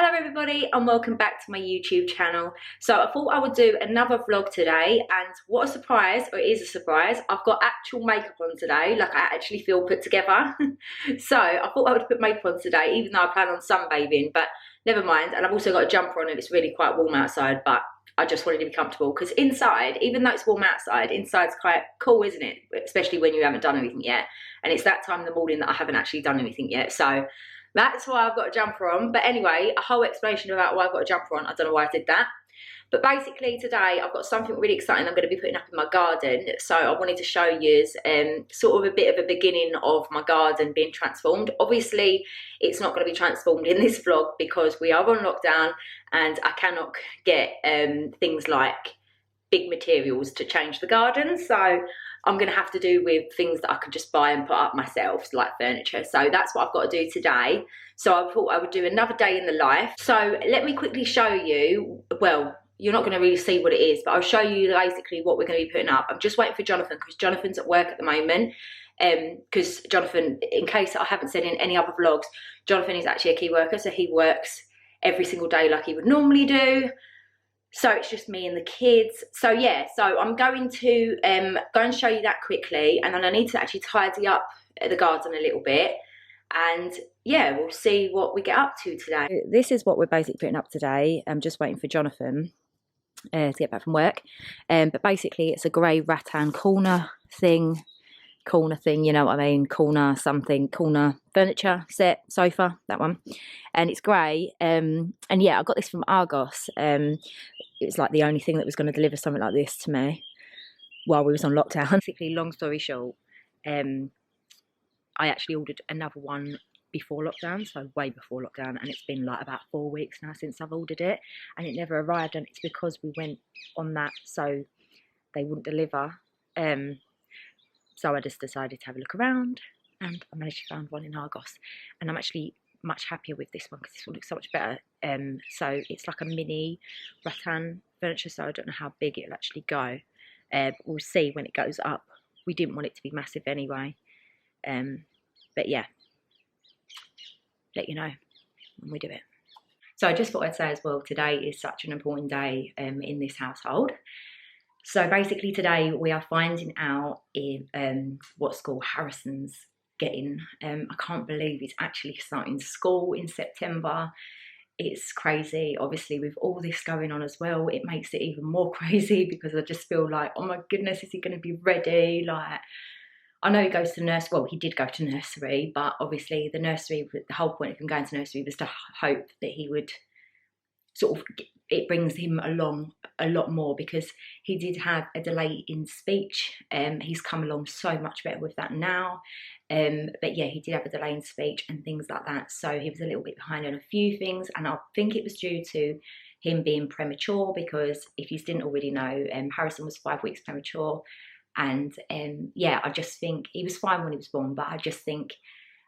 Hello everybody and welcome back to my YouTube channel. So I thought I would do another vlog today, and what a surprise, or it is a surprise, I've got actual makeup on today, like I actually feel put together. So I thought I would put makeup on today even though I plan on sunbathing, but never mind. And I've also got a jumper on and it's really quite warm outside, but I just wanted to be comfortable because inside, even though it's warm outside, inside's quite cool, isn't it? Especially when you haven't done anything yet. And it's that time in the morning that I haven't actually done anything yet. So that's why I've got a jumper on. But anyway, a whole explanation about why I've got a jumper on. I don't know why I did that. But basically today I've got something really exciting I'm going to be putting up in my garden. So I wanted to show you sort of a bit of a beginning of my garden being transformed. Obviously it's not going to be transformed in this vlog because we are on lockdown and I cannot get things like big materials to change the garden. So I'm going to have to do with things that I could just buy and put up myself, like furniture. So that's what I've got to do today. So I thought I would do another day in the life. So let me quickly show you, well, you're not going to really see what it is, but I'll show you basically what we're going to be putting up. I'm just waiting for Jonathan because Jonathan's at work at the moment. Because Jonathan, in case I haven't said in any other vlogs, Jonathan is actually a key worker. So he works every single day like he would normally do. So it's just me and the kids. So yeah, so I'm going to go and show you that quickly, and then I need to actually tidy up the garden a little bit, and yeah, we'll see what we get up to today. This is what we're basically putting up today. I'm just waiting for Jonathan to get back from work, but basically it's a grey rattan corner thing, you know what I mean, corner furniture set, sofa, that one, and it's grey, and yeah, I got this from Argos. It was like the only thing that was going to deliver something like this to me while we was on lockdown. Basically, long story short, I actually ordered another one before lockdown, so way before lockdown, and it's been like about 4 weeks now since I've ordered it, and it never arrived, and it's because we went on that, so they wouldn't deliver. So I just decided to have a look around, and I managed to find one in Argos, and I'm actually much happier with this one because this one looks so much better. So it's like a mini rattan furniture, so I don't know how big it'll actually go, but we'll see when it goes up. We didn't want it to be massive anyway, but yeah, let you know when we do it. So I just thought I'd say as well, today is such an important day in this household. So basically today we are finding out what school Harrison's getting. I can't believe he's actually starting school in September. It's crazy. Obviously with all this going on as well, it makes it even more crazy because I just feel like, oh my goodness, is he going to be ready? Like, I know he goes to nursery, well, he did go to nursery, but obviously the nursery, the whole point of him going to nursery was to hope that he would sort of, it brings him along a lot more, because he did have a delay in speech. He's come along so much better with that now. But yeah, he did have a delay in speech and things like that. So he was a little bit behind on a few things, and I think it was due to him being premature, because if you didn't already know, Harrison was 5 weeks premature. And yeah, I just think he was fine when he was born, but I just think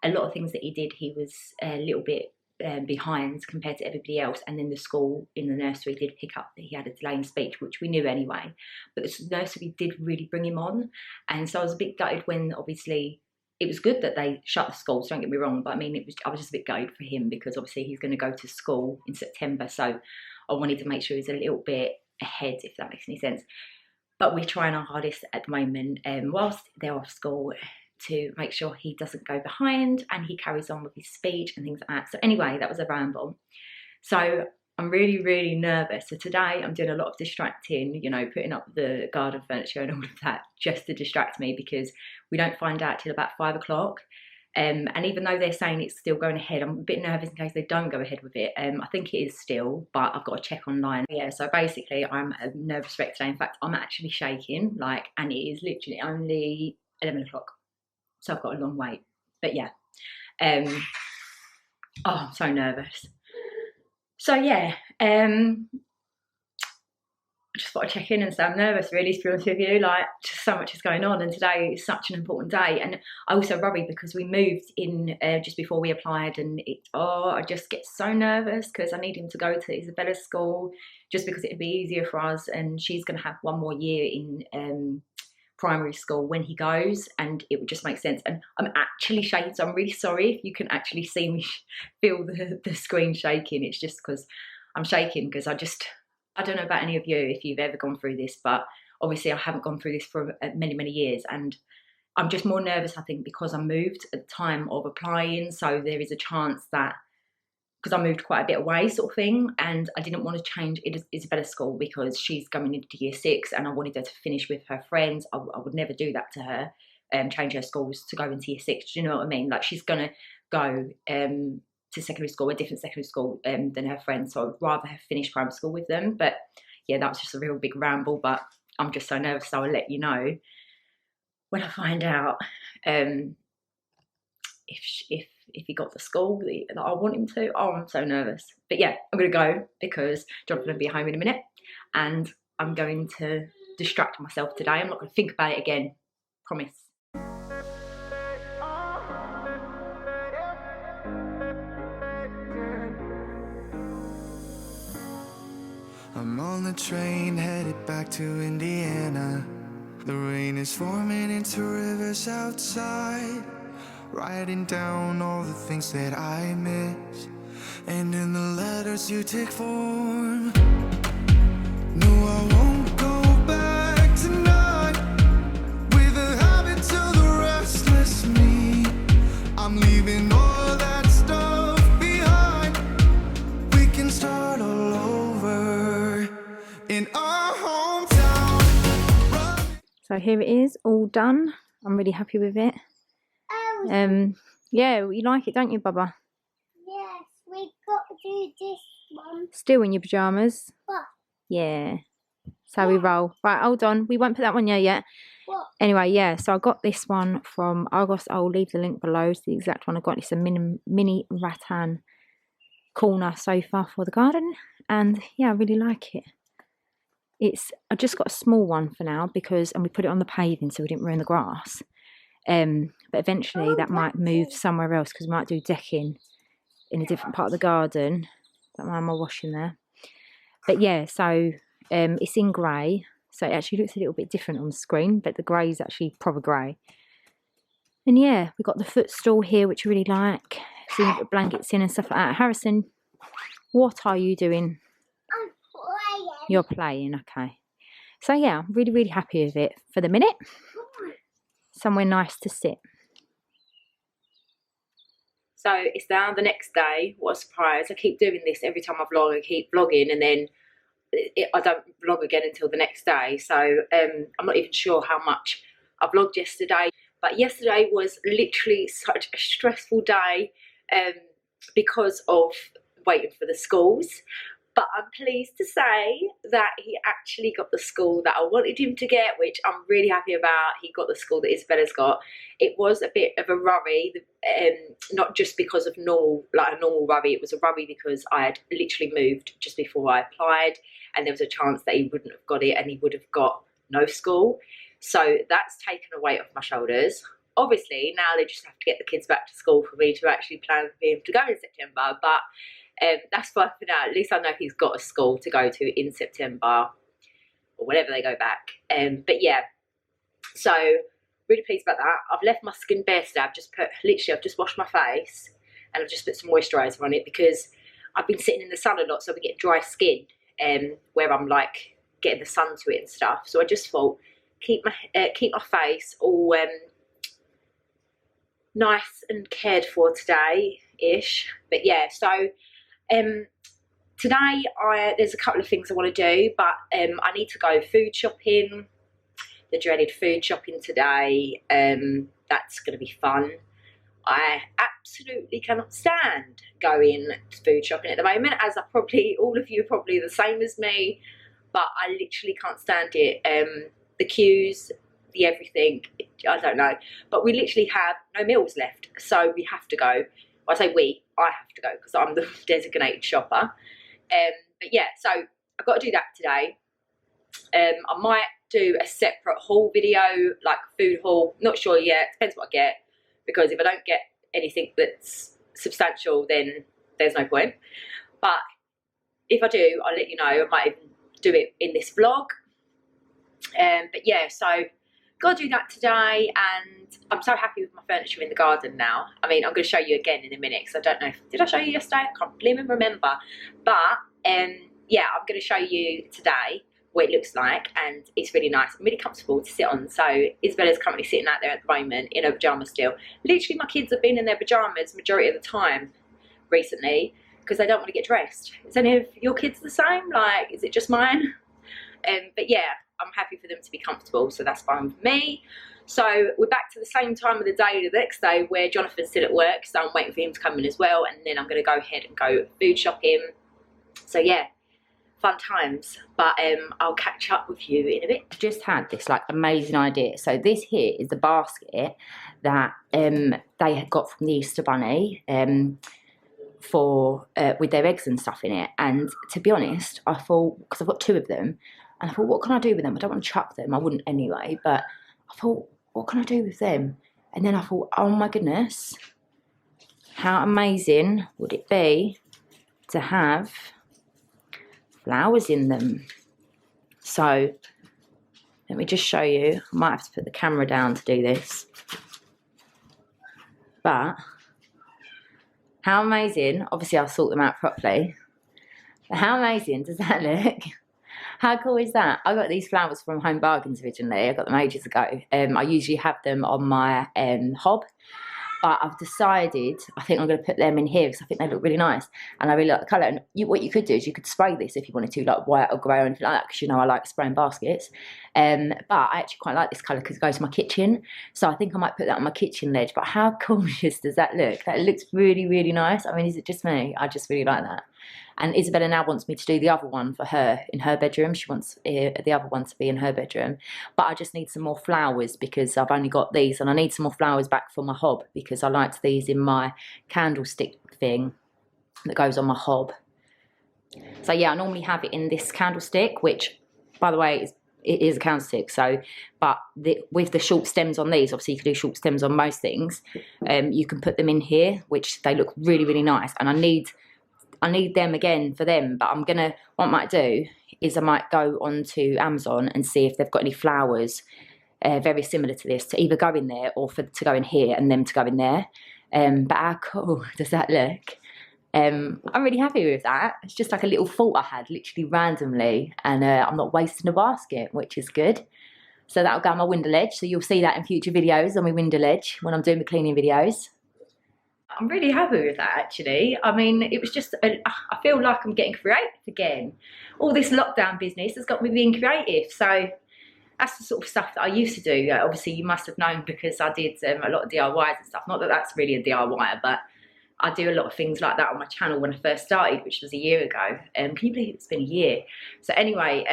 a lot of things that he did, he was a little bit behind compared to everybody else. And then the school in the nursery did pick up that he had a delay in speech, which we knew anyway, but the nursery did really bring him on. And so I was a bit gutted when, obviously, it was good that they shut the school, so don't get me wrong, but I mean, I was just a bit gutted for him because obviously he's going to go to school in September, so I wanted to make sure he's a little bit ahead, if that makes any sense. But we're trying our hardest at the moment, whilst they're off school, to make sure he doesn't go behind and he carries on with his speech and things like that. So anyway, that was a ramble. So I'm really, really nervous. So today I'm doing a lot of distracting, you know, putting up the garden furniture and all of that just to distract me, because we don't find out till about 5 o'clock. And even though they're saying it's still going ahead, I'm a bit nervous in case they don't go ahead with it. I think it is still, but I've got to check online. Yeah, so basically I'm a nervous wreck today. In fact, I'm actually shaking, like, and it is literally only 11 o'clock. So I've got a long wait, but yeah. Oh, I'm so nervous. So yeah, I just thought I'd check in and say I'm nervous, really, to be honest with you. Like, just so much is going on, and today is such an important day. And I also worry because we moved in just before we applied, and I just get so nervous because I need him to go to Isabella's school, just because it'd be easier for us, and she's going to have one more year in primary school when he goes, and it would just make sense. And I'm actually shaking, so I'm really sorry if you can actually see me feel the screen shaking. It's just because I'm shaking, because I don't know about any of you if you've ever gone through this, but obviously I haven't gone through this for many years, and I'm just more nervous, I think, because I moved at the time of applying, so there is a chance that, because I moved quite a bit away sort of thing, and I didn't want to change Isabella's school because she's going into year 6 and I wanted her to finish with her friends. I would never do that to her, change her schools to go into year 6. Do you know what I mean? Like, she's going to go to secondary school, a different secondary school than her friends, so I'd rather her finish primary school with them. But yeah, that was just a real big ramble, but I'm just so nervous, so I'll let you know when I find out if he got the school that I want him to. Oh, I'm so nervous. But yeah, I'm going to go because John's going to be home in a minute, and I'm going to distract myself today. I'm not going to think about it again. Promise. I'm on the train headed back to Indiana. The rain is forming into rivers outside, writing down all the things that I miss, and in the letters you take form. No, I won't go back tonight with the habits of the restless me. I'm leaving all that stuff behind. We can start all over in our hometown. So here it is, all done. I'm really happy with it. Yeah, you like it, don't you, Bubba? Yes, we got to do this one. Still in your pyjamas? What? Yeah. So we roll. Right, hold on. We won't put that one here yet. What? Anyway, yeah, so I got this one from Argos. I'll leave the link below. It's the exact one I got. It's a mini rattan corner sofa for the garden. And yeah, I really like it. I just got a small one for now and we put it on the paving so we didn't ruin the grass. But eventually that might move somewhere else because we might do decking in a different part of the garden. Don't mind my washing there. But yeah, so it's in grey, so it actually looks a little bit different on the screen, but the grey is actually proper grey. And yeah, we've got the footstool here, which I really like. So you put blankets in and stuff like that. Harrison, what are you doing? I'm playing. You're playing, okay. So yeah, I'm really happy with it for the minute. Somewhere nice to sit. So it's now the next day. What a surprise. I keep doing this every time I vlog. I keep vlogging and then I don't vlog again until the next day. So I'm not even sure how much I vlogged yesterday. But yesterday was literally such a stressful day because of waiting for the schools. But I'm pleased to say that he actually got the school that I wanted him to get, which I'm really happy about. He got the school that Isabella's got. It was a bit of a worry, not just because of a normal worry. It was a worry because I had literally moved just before I applied, and there was a chance that he wouldn't have got it and he would have got no school. So that's taken a weight off my shoulders. Obviously, now they just have to get the kids back to school for me to actually plan for him to go in September. But that's fine for now. At least I know he's got a school to go to in September or whenever they go back. But yeah, so really pleased about that. I've left my skin bare today. I've just washed my face and I've just put some moisturiser on it because I've been sitting in the sun a lot, so we get dry skin where I'm like getting the sun to it and stuff. So I just thought keep my face all nice and cared for today-ish. But yeah, so today there's a couple of things I want to do, but I need to go food shopping, the dreaded food shopping today. That's going to be fun. I absolutely cannot stand going to food shopping at the moment, as all of you are probably the same as me, but I literally can't stand it. The queues, the everything, I don't know, but we literally have no meals left, so we have to go. Well, I say I have to go because I'm the designated shopper. But yeah, so I've got to do that today. I might do a separate haul video, like food haul, not sure yet, depends what I get, because if I don't get anything that's substantial, then there's no point. But if I do, I'll let you know. I might even do it in this vlog. But yeah, so got to do that today, and I'm so happy with my furniture in the garden now. I mean, I'm going to show you again in a minute, because I don't know, did I show you yesterday? I can't even remember. But yeah, I'm going to show you today what it looks like, and it's really nice and really comfortable to sit on. So Isabella's currently sitting out there at the moment in her pyjamas still. Literally, my kids have been in their pyjamas majority of the time recently because they don't want to get dressed. Is any of your kids the same? Like, is it just mine? But yeah, I'm happy for them to be comfortable, so that's fine with me. So we're back to the same time of the day the next day, where Jonathan's still at work, so I'm waiting for him to come in as well, and then I'm going to go ahead and go food shopping. So yeah, fun times. But I'll catch up with you in a bit. Just had this like amazing idea. So this here is the basket that they had got from the Easter Bunny for with their eggs and stuff in it. And to be honest, I thought, because I've got 2 of them, and I thought, what can I do with them? I don't want to chuck them. I wouldn't anyway, but I thought, what can I do with them? And then I thought, oh my goodness, how amazing would it be to have flowers in them? So let me just show you. I might have to put the camera down to do this. But how amazing, obviously I'll sort them out properly, but how amazing does that look? How cool is that? I got these flowers from Home Bargains originally. I got them ages ago. I usually have them on my hob, but I've decided I think I'm going to put them in here because I think they look really nice, and I really like the colour. And what you could do is you could spray this if you wanted to, like white or grey or anything like that, because you know I like spraying baskets. But I actually quite like this colour because it goes to my kitchen, so I think I might put that on my kitchen ledge. But how gorgeous does that look? That looks really, really nice. I mean, is it just me? I just really like that. And Isabella now wants me to do the other one for her in her bedroom. She wants the other one to be in her bedroom. But I just need some more flowers because I've only got these. And I need some more flowers back for my hob because I liked these in my candlestick thing that goes on my hob. So yeah, I normally have it in this candlestick, which, by the way, it is a candlestick. So, but with the short stems on these, obviously you can do short stems on most things. You can put them in here, which they look really, really nice. And I need them again for them, but what I might do is I might go onto Amazon and see if they've got any flowers very similar to this to either go in there or to go in here and them to go in there. But how cool does that look? I'm really happy with that. It's just like a little thought I had literally randomly, and I'm not wasting a basket, which is good. So that'll go on my window ledge, so you'll see that in future videos on my window ledge when I'm doing the cleaning videos. I'm really happy with that, actually. I mean, it was just, I feel like I'm getting creative again. All this lockdown business has got me being creative. So that's the sort of stuff that I used to do. Obviously, you must have known because I did a lot of DIYs and stuff. Not that that's really a DIY, but I do a lot of things like that on my channel when I first started, which was a year ago. Can you believe it's been a year? So anyway,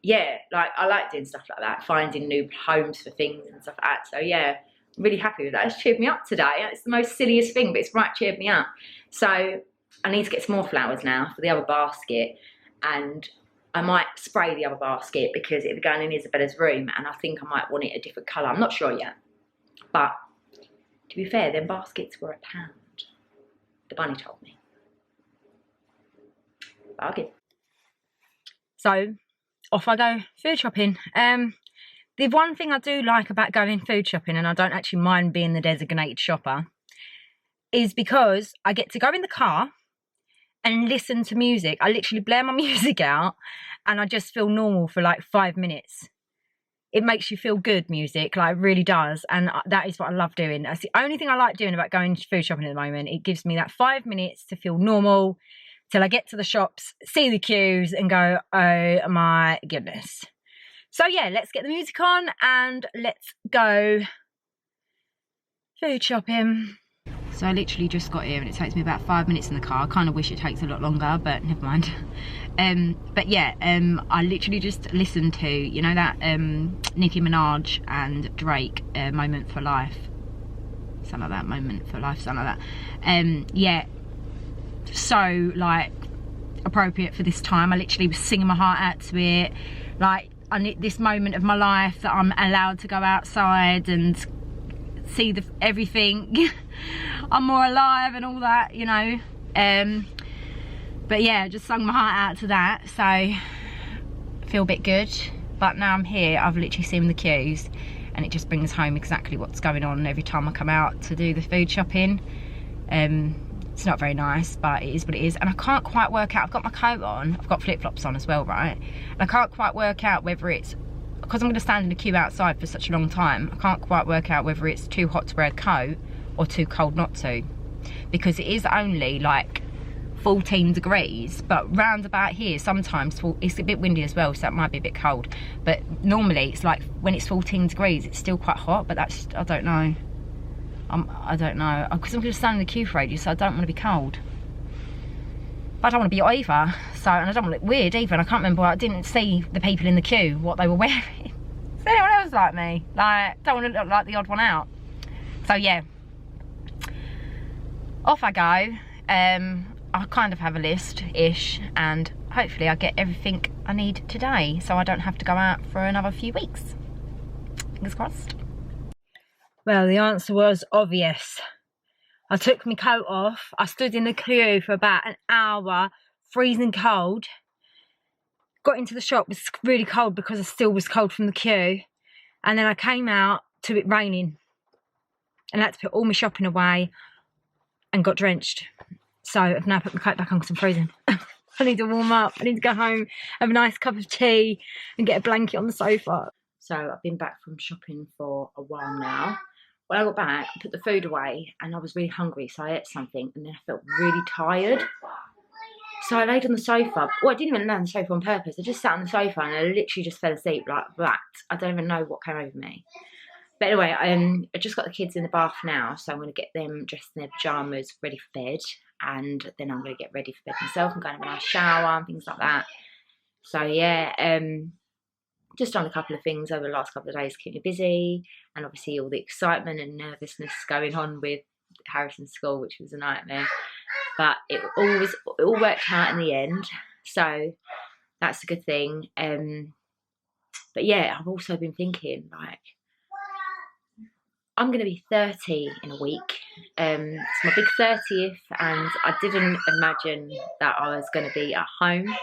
yeah, like I like doing stuff like that, finding new homes for things and stuff like that. So yeah, I'm really happy with that. It's cheered me up today. It's the most silliest thing, but it's right cheered me up. So I need to get some more flowers now for the other basket, and I might spray the other basket because it'll be going in Isabella's room, and I think I might want it a different colour. I'm not sure yet, but to be fair, them baskets were £1. The bunny told me. Okay. So off I go food shopping. The one thing I do like about going food shopping, and I don't actually mind being the designated shopper, is because I get to go in the car and listen to music. I literally blare my music out and I just feel normal for like 5 minutes. It makes you feel good, music, like it really does. And that is what I love doing. That's the only thing I like doing about going food shopping at the moment. It gives me that 5 minutes to feel normal till I get to the shops, see the queues and go, oh my goodness. So yeah, let's get the music on and let's go food shopping. So I literally just got here and it takes me about 5 minutes in the car. I kind of wish it takes a lot longer, but never mind. But yeah, I literally just listened to, you know, that Nicki Minaj and Drake Moment for Life. Something like that, Moment for Life, something like that. Yeah, so like appropriate for this time. I literally was singing my heart out to it. Like, I need this moment of my life that I'm allowed to go outside and see everything. I'm more alive and all that, you know. But yeah, just sung my heart out to that, so I feel a bit good. But now I'm here, I've literally seen the queues and it just brings home exactly what's going on every time I come out to do the food shopping. It's not very nice, but it is what it is. And I can't quite work out, I've got my coat on, I've got flip-flops on as well, right? And I can't quite work out whether it's, because I'm going to stand in the queue outside for such a long time, I can't quite work out whether it's too hot to wear a coat or too cold not to. Because it is only like 14 degrees, but round about here sometimes it's a bit windy as well, so that might be a bit cold. But normally it's like when it's 14 degrees, it's still quite hot, but that's, I don't know. I don't know, because I'm going to stand in the queue for ages, so I don't want to be cold. But I don't want to be hot either, so, and I don't want to look weird either, and I can't remember, I didn't see the people in the queue, what they were wearing. Is anyone else like me? Like, don't want to look like the odd one out. So yeah, off I go. I kind of have a list-ish, and hopefully I get everything I need today, so I don't have to go out for another few weeks. Fingers crossed. Well, the answer was obvious. I took my coat off. I stood in the queue for about an hour, freezing cold. Got into the shop, it was really cold because I still was cold from the queue. And then I came out to it raining. And I had to put all my shopping away and got drenched. So I've now put my coat back on because I'm freezing. I need to warm up. I need to go home, have a nice cup of tea and get a blanket on the sofa. So I've been back from shopping for a while now. When I got back, I put the food away and I was really hungry, so I ate something and then I felt really tired. So I laid on the sofa. Well, I didn't even lay on the sofa on purpose. I just sat on the sofa and I literally just fell asleep like that. I don't even know what came over me. But anyway, I just got the kids in the bath now, so I'm going to get them dressed in their pyjamas, ready for bed. And then I'm going to get ready for bed myself. I'm going to have a nice shower and things like that. So yeah, just done a couple of things over the last couple of days to keep me busy, and obviously all the excitement and nervousness going on with Harrison's school, which was a nightmare, but it all worked out in the end, so that's a good thing. But yeah, I've also been thinking, like, I'm going to be 30 in a week. It's my big 30th, and I didn't imagine that I was going to be at home.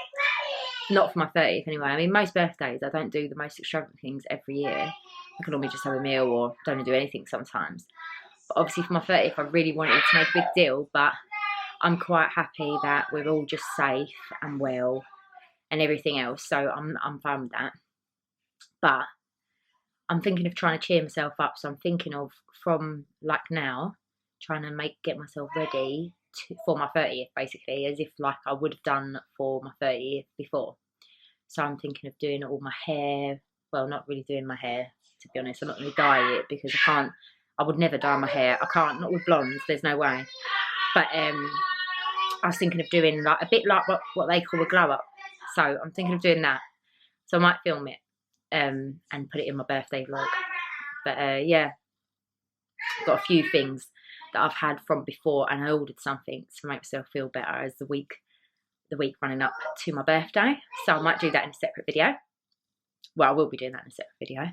Not for my 30th anyway. I mean, most birthdays, I don't do the most extravagant things every year. I can normally just have a meal or don't do anything sometimes. But obviously for my 30th, I really wanted to make a big deal, but I'm quite happy that we're all just safe and well and everything else. So I'm fine with that. But I'm thinking of trying to cheer myself up. So I'm thinking of, from like now, trying to get myself ready for my 30th, basically, as if like I would have done for my 30th before. So I'm thinking of doing all my hair. Well, not really doing my hair, to be honest. I'm not going to dye it because I would never dye my hair. I can't, not with blondes, there's no way. But I was thinking of doing like a bit like what they call a glow up. So I'm thinking of doing that. So I might film it and put it in my birthday vlog. But yeah, I've got a few things that I've had from before, and I ordered something to make myself feel better as the week running up to my birthday. So I might do that in a separate video. Well, I will be doing that in a separate video.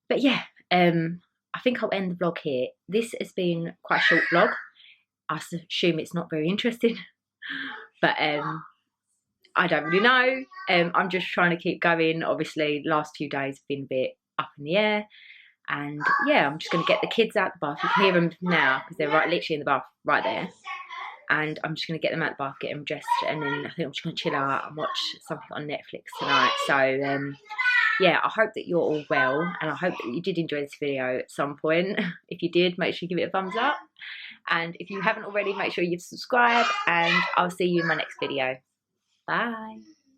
But yeah, I think I'll end the vlog here. This has been quite a short vlog. I assume it's not very interesting, but I don't really know. I'm just trying to keep going. Obviously, last few days have been a bit up in the air. And yeah, I'm just going to get the kids out the bath. You can hear them now because they're literally in the bath right there. And I'm just going to get them out the bath, get them dressed, and then I think I'm just going to chill out and watch something on Netflix tonight. So yeah, I hope that you're all well, and I hope that you did enjoy this video at some point. If you did, make sure you give it a thumbs up. And if you haven't already, make sure you've subscribed, and I'll see you in my next video. Bye.